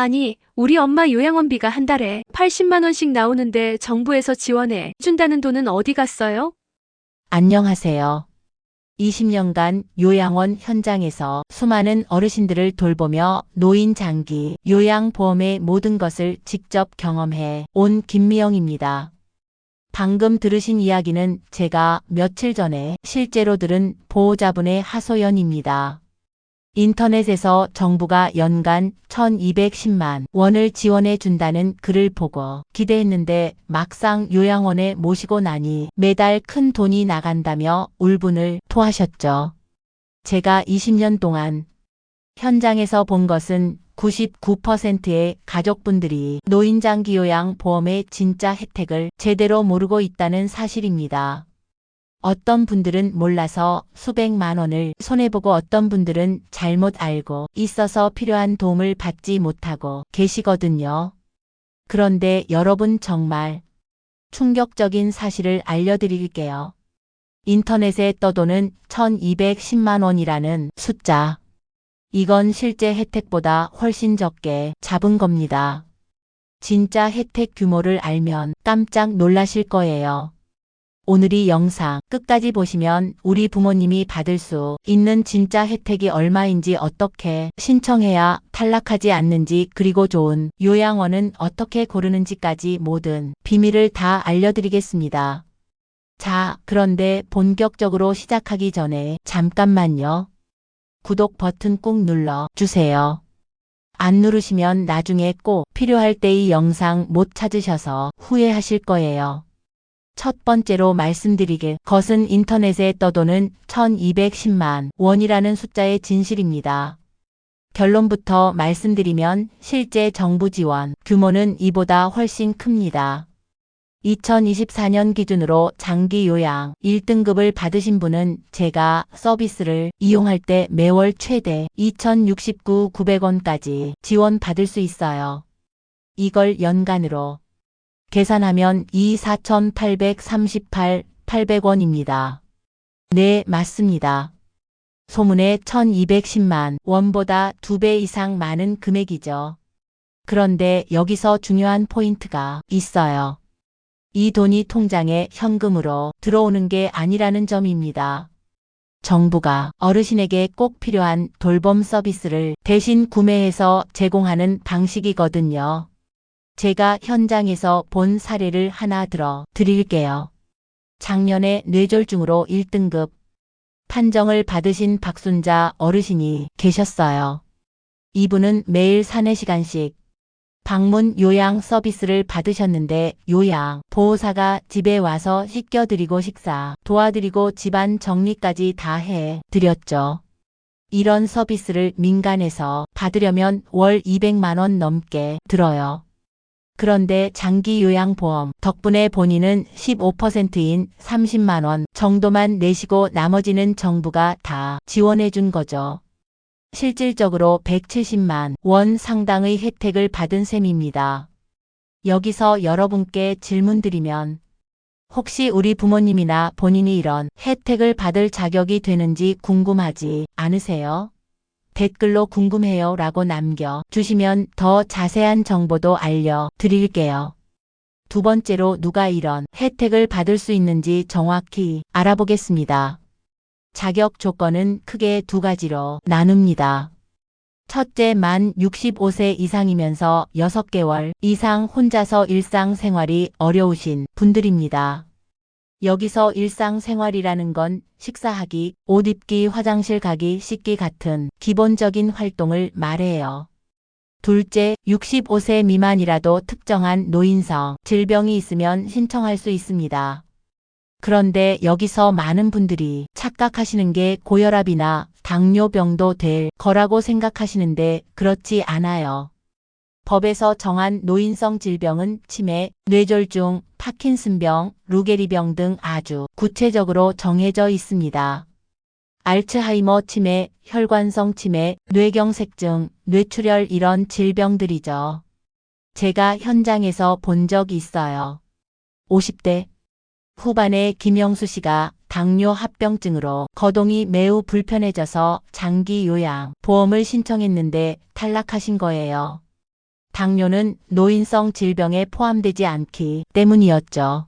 아니, 우리 엄마 요양원비가 한 달에 80만 원씩 나오는데 정부에서 지원해 준다는 돈은 어디 갔어요? 안녕하세요. 20년간 요양원 현장에서 수많은 어르신들을 돌보며 노인 장기 요양보험의 모든 것을 직접 경험해 온 김미영입니다. 방금 들으신 이야기는 제가 며칠 전에 실제로 들은 보호자분의 하소연입니다. 인터넷에서 정부가 연간 1210만 원을 지원해 준다는 글을 보고 기대했는데 막상 요양원에 모시고 나니 매달 큰 돈이 나간다며 울분을 토하셨죠. 제가 20년 동안 현장에서 본 것은 99%의 가족분들이 노인장기요양 보험의 진짜 혜택을 제대로 모르고 있다는 사실입니다. 어떤 분들은 몰라서 수백만 원을 손해보고 어떤 분들은 잘못 알고 있어서 필요한 도움을 받지 못하고 계시거든요. 그런데 여러분 정말 충격적인 사실을 알려드릴게요. 인터넷에 떠도는 1210만 원이라는 숫자. 이건 실제 혜택보다 훨씬 적게 잡은 겁니다. 진짜 혜택 규모를 알면 깜짝 놀라실 거예요. 오늘 이 영상 끝까지 보시면 우리 부모님이 받을 수 있는 진짜 혜택이 얼마인지, 어떻게 신청해야 탈락하지 않는지, 그리고 좋은 요양원은 어떻게 고르는지까지 모든 비밀을 다 알려드리겠습니다. 자, 그런데 본격적으로 시작하기 전에 잠깐만요. 구독 버튼 꾹 눌러주세요. 안 누르시면 나중에 꼭 필요할 때 이 영상 못 찾으셔서 후회하실 거예요. 첫 번째로 말씀드리길 것은 인터넷에 떠도는 1210만 원이라는 숫자의 진실입니다. 결론부터 말씀드리면 실제 정부 지원 규모는 이보다 훨씬 큽니다. 2024년 기준으로 장기 요양 1등급을 받으신 분은 제가 서비스를 이용할 때 매월 최대 2,069,900원까지 지원받을 수 있어요. 이걸 연간으로 계산하면 24,838,800원입니다. 네, 맞습니다. 소문의 1210만 원보다 2배 이상 많은 금액이죠. 그런데 여기서 중요한 포인트가 있어요. 이 돈이 통장에 현금으로 들어오는 게 아니라는 점입니다. 정부가 어르신에게 꼭 필요한 돌봄 서비스를 대신 구매해서 제공하는 방식이거든요. 제가 현장에서 본 사례를 하나 들어 드릴게요. 작년에 뇌졸중으로 1등급 판정을 받으신 박순자 어르신이 계셨어요. 이분은 매일 4-4시간씩 방문 요양 서비스를 받으셨는데 요양 보호사가 집에 와서 씻겨드리고 식사 도와드리고 집안 정리까지 다 해드렸죠. 이런 서비스를 민간에서 받으려면 월 200만 원 넘게 들어요. 그런데 장기요양보험 덕분에 본인은 15%인 30만 원 정도만 내시고 나머지는 정부가 다 지원해 준 거죠. 실질적으로 170만 원 상당의 혜택을 받은 셈입니다. 여기서 여러분께 질문드리면 혹시 우리 부모님이나 본인이 이런 혜택을 받을 자격이 되는지 궁금하지 않으세요? 댓글로 궁금해요 라고 남겨주시면 더 자세한 정보도 알려드릴게요. 두 번째로 누가 이런 혜택을 받을 수 있는지 정확히 알아보겠습니다. 자격 조건은 크게 두 가지로 나눕니다. 첫째, 만 65세 이상이면서 6개월 이상 혼자서 일상생활이 어려우신 분들입니다. 여기서 일상생활이라는 건 식사하기, 옷 입기, 화장실 가기, 씻기 같은 기본적인 활동을 말해요. 둘째, 65세 미만이라도 특정한 노인성 질병이 있으면 신청할 수 있습니다. 그런데 여기서 많은 분들이 착각하시는 게 고혈압이나 당뇨병도 될 거라고 생각하시는데 그렇지 않아요. 법에서 정한 노인성 질병은 치매, 뇌졸중, 파킨슨병, 루게리병 등 아주 구체적으로 정해져 있습니다. 알츠하이머 치매, 혈관성 치매, 뇌경색증, 뇌출혈 이런 질병들이죠. 제가 현장에서 본 적이 있어요. 50대 후반에 김영수 씨가 당뇨 합병증으로 거동이 매우 불편해져서 장기 요양 보험을 신청했는데 탈락하신 거예요. 당뇨는 노인성 질병에 포함되지 않기 때문이었죠.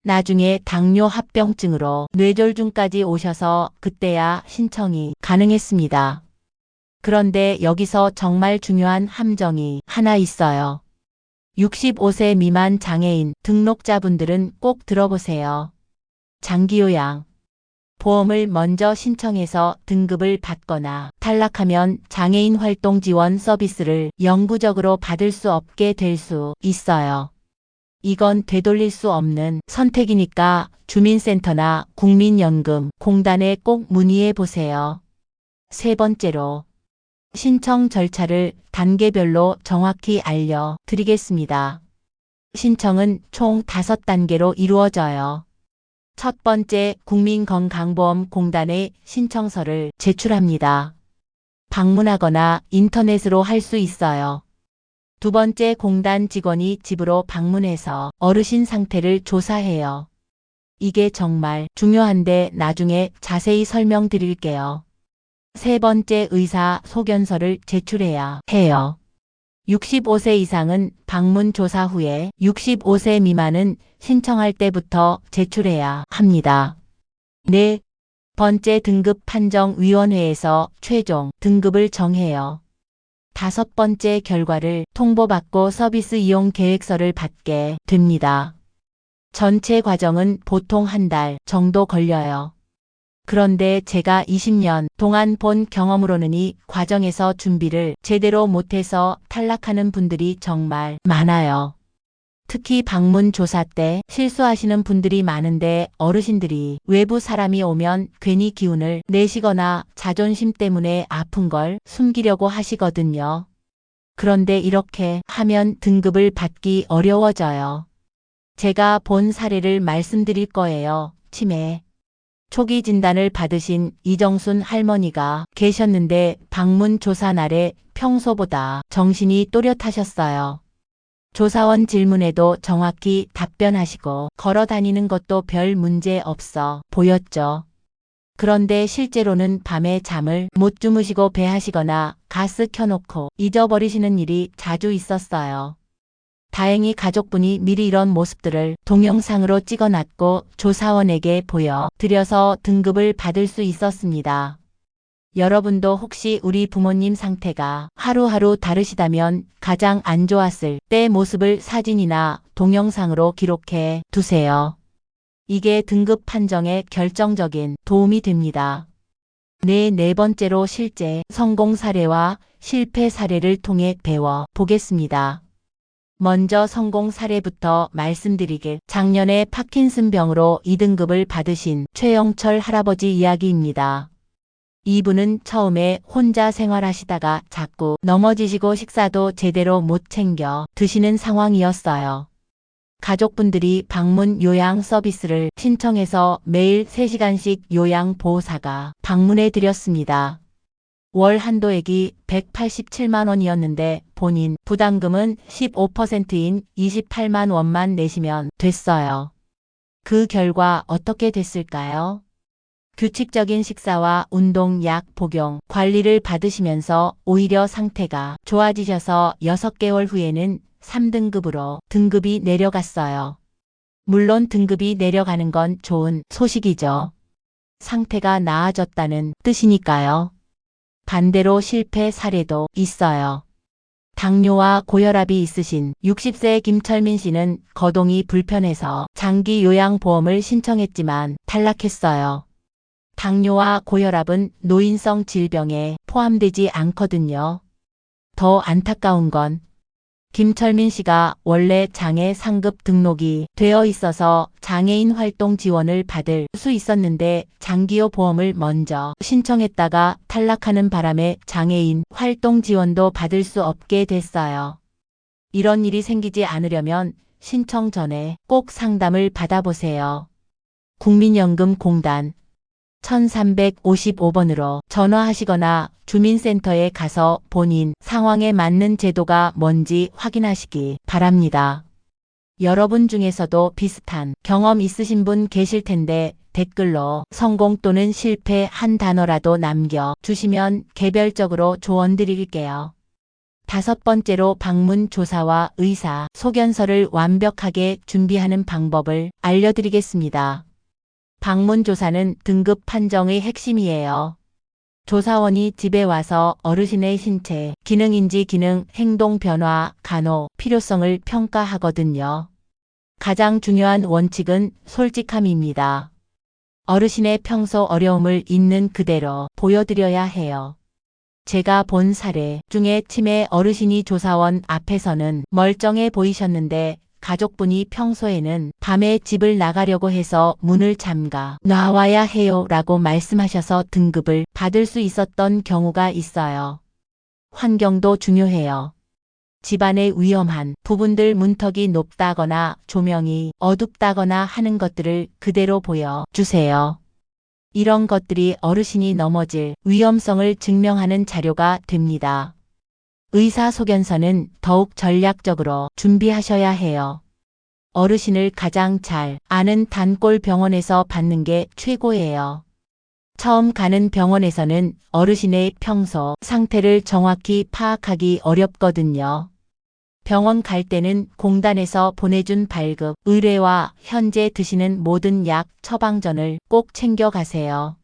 나중에 당뇨 합병증으로 뇌졸중까지 오셔서 그때야 신청이 가능했습니다. 그런데 여기서 정말 중요한 함정이 하나 있어요. 65세 미만 장애인 등록자분들은 꼭 들어보세요. 장기요양 보험을 먼저 신청해서 등급을 받거나 탈락하면 장애인 활동 지원 서비스를 영구적으로 받을 수 없게 될 수 있어요. 이건 되돌릴 수 없는 선택이니까 주민센터나 국민연금 공단에 꼭 문의해 보세요. 세 번째로 신청 절차를 단계별로 정확히 알려드리겠습니다. 신청은 총 5단계로 이루어져요. 첫 번째, 국민건강보험공단에 신청서를 제출합니다. 방문하거나 인터넷으로 할 수 있어요. 두 번째, 공단 직원이 집으로 방문해서 어르신 상태를 조사해요. 이게 정말 중요한데 나중에 자세히 설명드릴게요. 세 번째, 의사 소견서를 제출해야 해요. 65세 이상은 방문 조사 후에 65세 미만은 신청할 때부터 제출해야 합니다. 네 번째, 등급판정위원회에서 최종 등급을 정해요. 다섯 번째, 결과를 통보받고 서비스 이용 계획서를 받게 됩니다. 전체 과정은 보통 한 달 정도 걸려요. 그런데 제가 20년 동안 본 경험으로는 이 과정에서 준비를 제대로 못해서 탈락하는 분들이 정말 많아요. 특히 방문 조사 때 실수하시는 분들이 많은데 어르신들이 외부 사람이 오면 괜히 기운을 내시거나 자존심 때문에 아픈 걸 숨기려고 하시거든요. 그런데 이렇게 하면 등급을 받기 어려워져요. 제가 본 사례를 말씀드릴 거예요. 치매 초기 진단을 받으신 이정순 할머니가 계셨는데 방문 조사 날에 평소보다 정신이 또렷하셨어요. 조사원 질문에도 정확히 답변하시고 걸어 다니는 것도 별 문제 없어 보였죠. 그런데 실제로는 밤에 잠을 못 주무시고 배하시거나 가스 켜놓고 잊어버리시는 일이 자주 있었어요. 다행히 가족분이 미리 이런 모습들을 동영상으로 찍어놨고 조사원에게 보여드려서 등급을 받을 수 있었습니다. 여러분도 혹시 우리 부모님 상태가 하루하루 다르시다면 가장 안 좋았을 때 모습을 사진이나 동영상으로 기록해 두세요. 이게 등급 판정에 결정적인 도움이 됩니다. 네 번째로 실제 성공 사례와 실패 사례를 통해 배워 보겠습니다. 먼저 성공 사례부터 말씀드리길, 작년에 파킨슨병으로 2등급을 받으신 최영철 할아버지 이야기입니다. 이분은 처음에 혼자 생활하시다가 자꾸 넘어지시고 식사도 제대로 못 챙겨 드시는 상황이었어요. 가족분들이 방문 요양 서비스를 신청해서 매일 3시간씩 요양보호사가 방문해 드렸습니다. 월 한도액이 187만 원이었는데 본인 부담금은 15%인 28만 원만 내시면 됐어요. 그 결과 어떻게 됐을까요? 규칙적인 식사와 운동, 약 복용, 관리를 받으시면서 오히려 상태가 좋아지셔서 6개월 후에는 3등급으로 등급이 내려갔어요. 물론 등급이 내려가는 건 좋은 소식이죠. 상태가 나아졌다는 뜻이니까요. 반대로 실패 사례도 있어요. 당뇨와 고혈압이 있으신 60세 김철민 씨는 거동이 불편해서 장기 요양보험을 신청했지만 탈락했어요. 당뇨와 고혈압은 노인성 질병에 포함되지 않거든요. 더 안타까운 건 김철민 씨가 원래 장애 상급 등록이 되어 있어서 장애인 활동 지원을 받을 수 있었는데 장기요 보험을 먼저 신청했다가 탈락하는 바람에 장애인 활동 지원도 받을 수 없게 됐어요. 이런 일이 생기지 않으려면 신청 전에 꼭 상담을 받아보세요. 국민연금공단 1355번으로 전화하시거나 주민센터에 가서 본인 상황에 맞는 제도가 뭔지 확인하시기 바랍니다. 여러분 중에서도 비슷한 경험 있으신 분 계실 텐데 댓글로 성공 또는 실패 한 단어라도 남겨주시면 개별적으로 조언 드릴게요. 5번째로 방문 조사와 의사 소견서를 완벽하게 준비하는 방법을 알려드리겠습니다. 방문 조사는 등급 판정의 핵심이에요. 조사원이 집에 와서 어르신의 신체, 기능인지 기능, 행동 변화, 간호, 필요성을 평가하거든요. 가장 중요한 원칙은 솔직함입니다. 어르신의 평소 어려움을 있는 그대로 보여드려야 해요. 제가 본 사례 중에 치매 어르신이 조사원 앞에서는 멀쩡해 보이셨는데 가족분이 평소에는 밤에 집을 나가려고 해서 문을 잠가 놔와야 해요 라고 말씀하셔서 등급을 받을 수 있었던 경우가 있어요. 환경도 중요해요. 집안의 위험한 부분들, 문턱이 높다거나 조명이 어둡다거나 하는 것들을 그대로 보여주세요. 이런 것들이 어르신이 넘어질 위험성을 증명하는 자료가 됩니다. 의사소견서는 더욱 전략적으로 준비하셔야 해요. 어르신을 가장 잘 아는 단골 병원에서 받는 게 최고예요. 처음 가는 병원에서는 어르신의 평소 상태를 정확히 파악하기 어렵거든요. 병원 갈 때는 공단에서 보내준 발급, 의뢰와 현재 드시는 모든 약, 처방전을 꼭 챙겨가세요.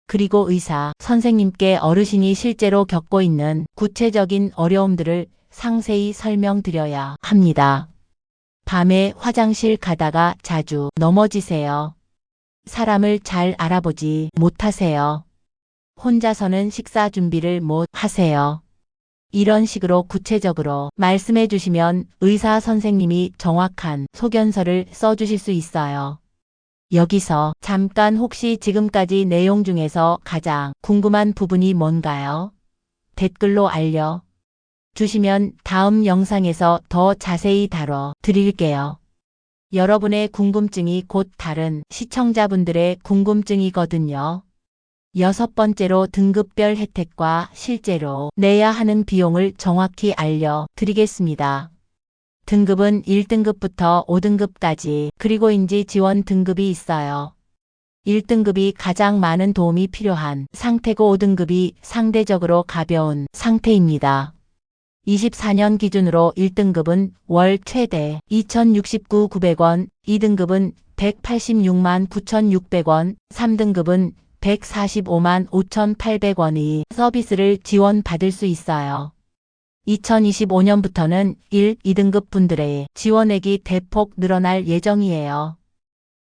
그리고 의사 선생님께 어르신이 실제로 겪고 있는 구체적인 어려움들을 상세히 설명드려야 합니다. 밤에 화장실 가다가 자주 넘어지세요. 사람을 잘 알아보지 못하세요. 혼자서는 식사 준비를 못 하세요. 이런 식으로 구체적으로 말씀해 주시면 의사 선생님이 정확한 소견서를 써주실 수 있어요. 여기서 잠깐 혹시 지금까지 내용 중에서 가장 궁금한 부분이 뭔가요? 댓글로 알려 주시면 다음 영상에서 더 자세히 다뤄 드릴게요. 여러분의 궁금증이 곧 다른 시청자분들의 궁금증이거든요. 6번째로 등급별 혜택과 실제로 내야 하는 비용을 정확히 알려드리겠습니다. 등급은 1등급부터 5등급까지 그리고 인지 지원 등급이 있어요. 1등급이 가장 많은 도움이 필요한 상태고 5등급이 상대적으로 가벼운 상태입니다. 24년 기준으로 1등급은 월 최대 2,069,900원, 2등급은 186만 9,600원, 3등급은 145만 5,800원의 서비스를 지원받을 수 있어요. 2025년부터는 1, 2등급 분들의 지원액이 대폭 늘어날 예정이에요.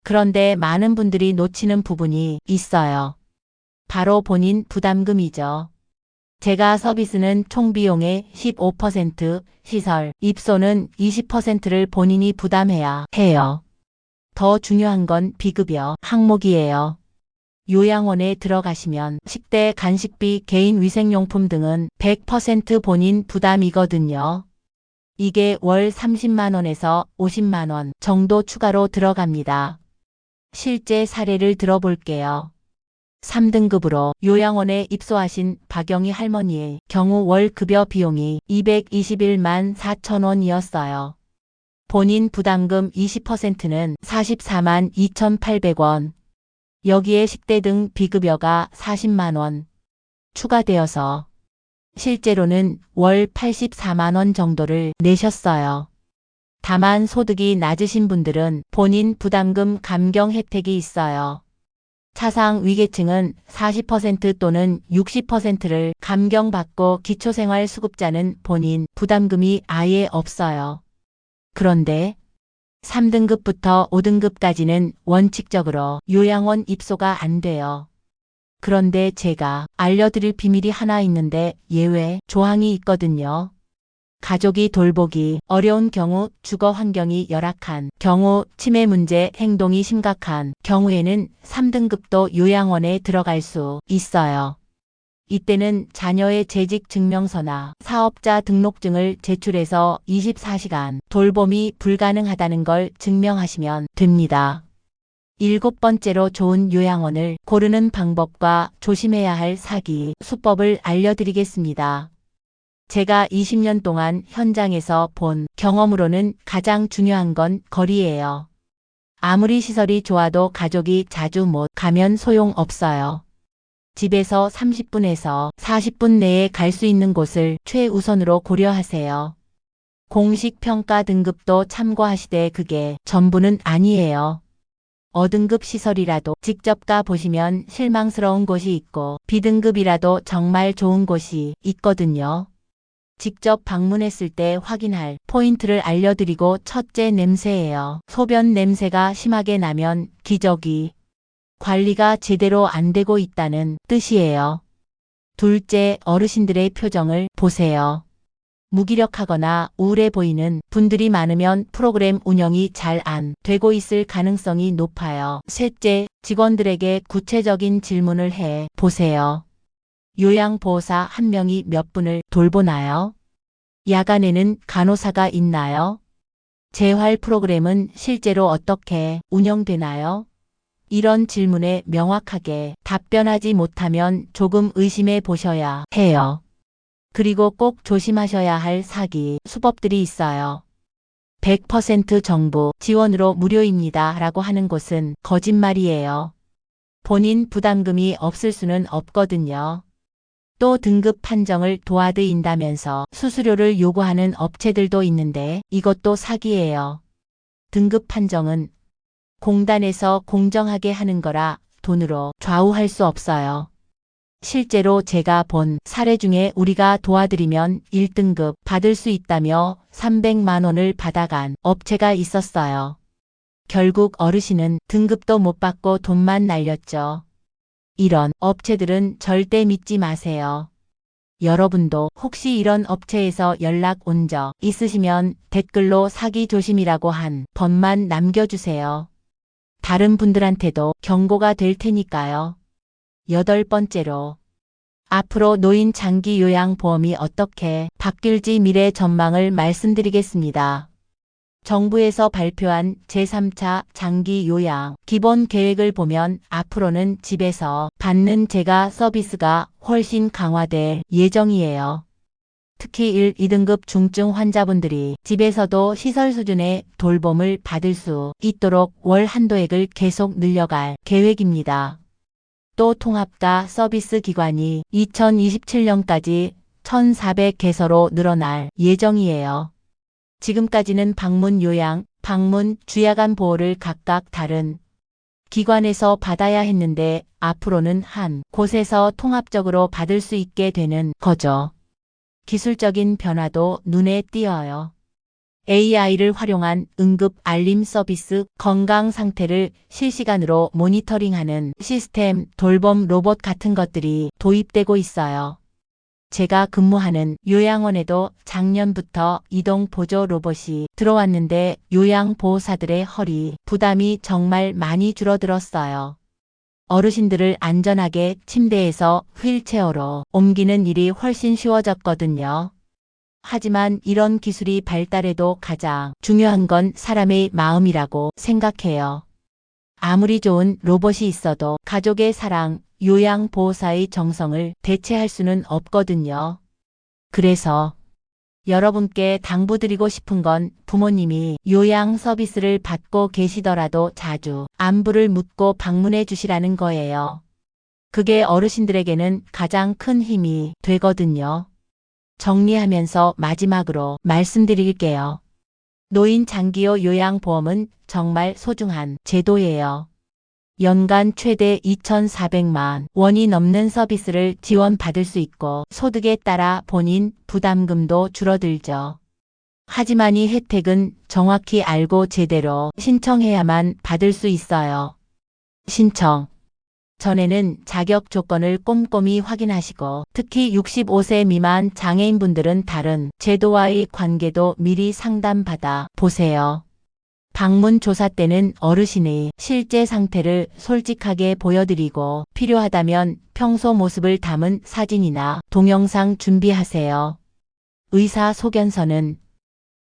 그런데 많은 분들이 놓치는 부분이 있어요. 바로 본인 부담금이죠. 제가 서비스는 총 비용의 15%, 시설, 입소는 20%를 본인이 부담해야 해요. 더 중요한 건 비급여 항목이에요. 요양원에 들어가시면 식대, 간식비, 개인위생용품 등은 100% 본인 부담이거든요. 이게 월 30만원에서 50만원 정도 추가로 들어갑니다. 실제 사례를 들어볼게요. 3등급으로 요양원에 입소하신 박영희 할머니의 경우 월 급여 비용이 221만 4천원이었어요. 본인 부담금 20%는 44만 2,800원. 여기에 식대 등 비급여가 40만원 추가되어서 실제로는 월 84만원 정도를 내셨어요. 다만 소득이 낮으신 분들은 본인 부담금 감경 혜택이 있어요. 차상 위계층은 40% 또는 60%를 감경받고 기초생활수급자는 본인 부담금이 아예 없어요. 그런데 3등급부터 5등급까지는 원칙적으로 요양원 입소가 안 돼요. 그런데 제가 알려드릴 비밀이 하나 있는데 예외 조항이 있거든요. 가족이 돌보기 어려운 경우, 주거 환경이 열악한 경우, 치매 문제, 행동이 심각한 경우에는 3등급도 요양원에 들어갈 수 있어요. 이때는 자녀의 재직 증명서나 사업자 등록증을 제출해서 24시간 돌봄이 불가능하다는 걸 증명하시면 됩니다. 7번째로 좋은 요양원을 고르는 방법과 조심해야 할 사기 수법을 알려드리겠습니다. 제가 20년 동안 현장에서 본 경험으로는 가장 중요한 건 거리예요. 아무리 시설이 좋아도 가족이 자주 못 가면 소용없어요. 집에서 30분에서 40분 내에 갈 수 있는 곳을 최우선으로 고려하세요. 공식 평가 등급도 참고하시되 그게 전부는 아니에요. O등급 시설이라도 직접 가 보시면 실망스러운 곳이 있고 B등급이라도 정말 좋은 곳이 있거든요. 직접 방문했을 때 확인할 포인트를 알려드리고, 첫째, 냄새예요. 소변 냄새가 심하게 나면 기저귀 관리가 제대로 안 되고 있다는 뜻이에요. 둘째, 어르신들의 표정을 보세요. 무기력하거나 우울해 보이는 분들이 많으면 프로그램 운영이 잘 안 되고 있을 가능성이 높아요. 셋째, 직원들에게 구체적인 질문을 해 보세요. 요양보호사 한 명이 몇 분을 돌보나요? 야간에는 간호사가 있나요? 재활 프로그램은 실제로 어떻게 운영되나요? 이런 질문에 명확하게 답변하지 못하면 조금 의심해 보셔야 해요. 그리고 꼭 조심하셔야 할 사기 수법들이 있어요. 100% 정부 지원으로 무료입니다 라고 하는 곳은 거짓말이에요. 본인 부담금이 없을 수는 없거든요. 또 등급 판정을 도와드린다면서 수수료를 요구하는 업체들도 있는데 이것도 사기예요. 등급 판정은 공단에서 공정하게 하는 거라 돈으로 좌우할 수 없어요. 실제로 제가 본 사례 중에 우리가 도와드리면 1등급 받을 수 있다며 300만 원을 받아간 업체가 있었어요. 결국 어르신은 등급도 못 받고 돈만 날렸죠. 이런 업체들은 절대 믿지 마세요. 여러분도 혹시 이런 업체에서 연락 온 적 있으시면 댓글로 사기 조심이라고 한 번만 남겨주세요. 다른 분들한테도 경고가 될 테니까요. 8번째로, 앞으로 노인 장기 요양보험이 어떻게 바뀔지 미래 전망을 말씀드리겠습니다. 정부에서 발표한 제3차 장기 요양 기본 계획을 보면 앞으로는 집에서 받는 재가 서비스가 훨씬 강화될 예정이에요. 특히 1, 2등급 중증 환자분들이 집에서도 시설 수준의 돌봄을 받을 수 있도록 월 한도액을 계속 늘려갈 계획입니다. 또 통합과 서비스 기관이 2027년까지 1,400개소로 늘어날 예정이에요. 지금까지는 방문 요양, 방문 주야간 보호를 각각 다른 기관에서 받아야 했는데 앞으로는 한 곳에서 통합적으로 받을 수 있게 되는 거죠. 기술적인 변화도 눈에 띄어요. AI를 활용한 응급 알림 서비스, 건강 상태를 실시간으로 모니터링하는 시스템, 돌봄 로봇 같은 것들이 도입되고 있어요. 제가 근무하는 요양원에도 작년부터 이동 보조 로봇이 들어왔는데 요양보호사들의 허리 부담이 정말 많이 줄어들었어요. 어르신들을 안전하게 침대에서 휠체어로 옮기는 일이 훨씬 쉬워졌거든요. 하지만 이런 기술이 발달해도 가장 중요한 건 사람의 마음이라고 생각해요. 아무리 좋은 로봇이 있어도 가족의 사랑, 요양보호사의 정성을 대체할 수는 없거든요. 그래서 여러분께 당부드리고 싶은 건 부모님이 요양 서비스를 받고 계시더라도 자주 안부를 묻고 방문해 주시라는 거예요. 그게 어르신들에게는 가장 큰 힘이 되거든요. 정리하면서 마지막으로 말씀드릴게요. 노인 장기요 요양보험은 정말 소중한 제도예요. 연간 최대 2,400만 원이 넘는 서비스를 지원받을 수 있고 소득에 따라 본인 부담금도 줄어들죠. 하지만 이 혜택은 정확히 알고 제대로 신청해야만 받을 수 있어요. 신청 전에는 자격 조건을 꼼꼼히 확인하시고 특히 65세 미만 장애인분들은 다른 제도와의 관계도 미리 상담받아 보세요. 방문 조사 때는 어르신의 실제 상태를 솔직하게 보여드리고 필요하다면 평소 모습을 담은 사진이나 동영상 준비하세요. 의사소견서는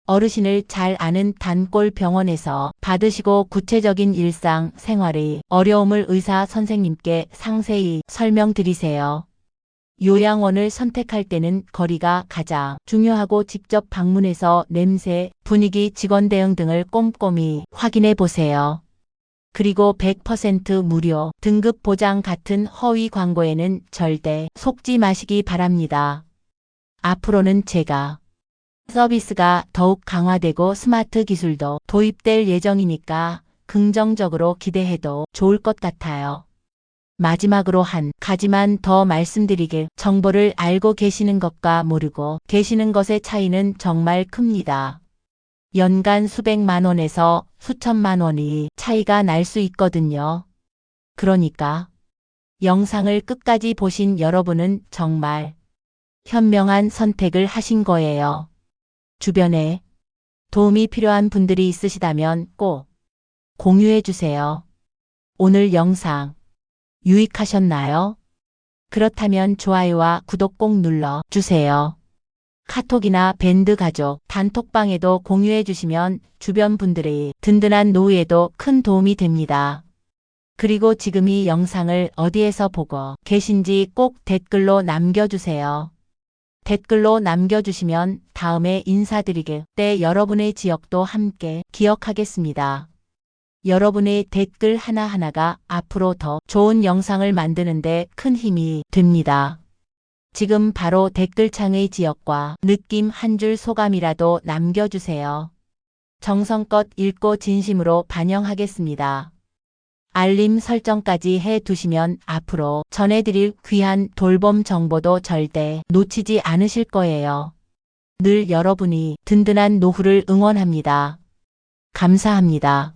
어르신을 잘 아는 단골 병원에서 받으시고 구체적인 일상 생활의 어려움을 의사 선생님께 상세히 설명드리세요. 요양원을 선택할 때는 거리가 가장 중요하고 직접 방문해서 냄새, 분위기, 직원 대응 등을 꼼꼼히 확인해 보세요. 그리고 100% 무료, 등급 보장 같은 허위 광고에는 절대 속지 마시기 바랍니다. 앞으로는 제가 서비스가 더욱 강화되고 스마트 기술도 도입될 예정이니까 긍정적으로 기대해도 좋을 것 같아요. 마지막으로 한 가지만 더 말씀드리길, 정보를 알고 계시는 것과 모르고 계시는 것의 차이는 정말 큽니다. 연간 수백만 원에서 수천만 원이 차이가 날 수 있거든요. 그러니까 영상을 끝까지 보신 여러분은 정말 현명한 선택을 하신 거예요. 주변에 도움이 필요한 분들이 있으시다면 꼭 공유해 주세요. 오늘 영상 유익하셨나요? 그렇다면 좋아요와 구독 꼭 눌러 주세요. 카톡이나 밴드 가족, 단톡방에도 공유해 주시면 주변 분들의 든든한 노후에도 큰 도움이 됩니다. 그리고 지금 이 영상을 어디에서 보고 계신지 꼭 댓글로 남겨주세요. 댓글로 남겨주시면 다음에 인사드리길 때 여러분의 지역도 함께 기억하겠습니다. 여러분의 댓글 하나하나가 앞으로 더 좋은 영상을 만드는데 큰 힘이 됩니다. 지금 바로 댓글창의 지역과 느낌 한 줄 소감이라도 남겨주세요. 정성껏 읽고 진심으로 반영하겠습니다. 알림 설정까지 해두시면 앞으로 전해드릴 귀한 돌봄 정보도 절대 놓치지 않으실 거예요. 늘 여러분이 든든한 노후를 응원합니다. 감사합니다.